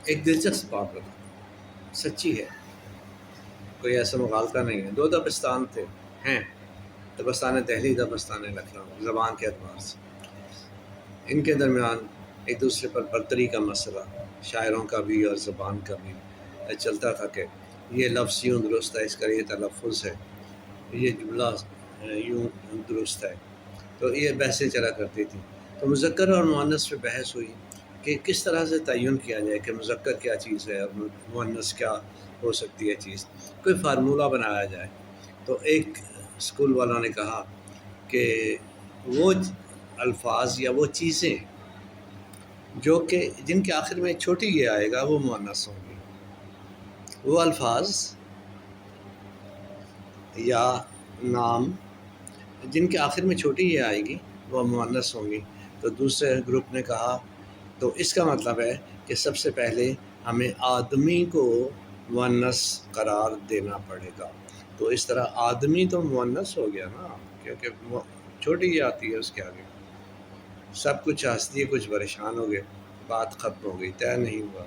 ایک دلچسپ بات بتا، سچی ہے، کوئی ایسا مغالطہ نہیں ہے. 2 دبستان تھے، ہیں، دبستان دہلی، دبستان لکھنؤ، زبان کے اعتبار سے. ان کے درمیان ایک دوسرے پر برتری کا مسئلہ، شاعروں کا بھی اور زبان کا بھی چلتا تھا کہ یہ لفظ یوں درست ہے، اس کا یہ تلفظ ہے، یہ جملہ یوں درست ہے. تو یہ بحثیں چلا کرتی تھیں. تو مذکر اور مؤنث پہ بحث ہوئی کہ کس طرح سے تعین کیا جائے کہ مذکر کیا چیز ہے اور مؤنث کیا ہو سکتی ہے چیز، کوئی فارمولہ بنایا جائے. تو ایک اسکول والوں نے کہا کہ وہ الفاظ یا وہ چیزیں جو کہ جن کے آخر میں چھوٹی یہ آئے گا وہ مؤنث ہوں گی، وہ الفاظ یا نام جن کے آخر میں چھوٹی یہ آئے گی وہ مؤنث ہوں گی. تو دوسرے گروپ نے کہا تو اس کا مطلب ہے کہ سب سے پہلے ہمیں آدمی کو مؤنث قرار دینا پڑے گا. تو اس طرح آدمی تو مؤنث ہو گیا نا، کیونکہ چھوٹی یہ آتی ہے اس کے آگے. سب کچھ ہنس دیے، کچھ پریشان ہو گئے، بات ختم ہو گئی، طے نہیں ہوا.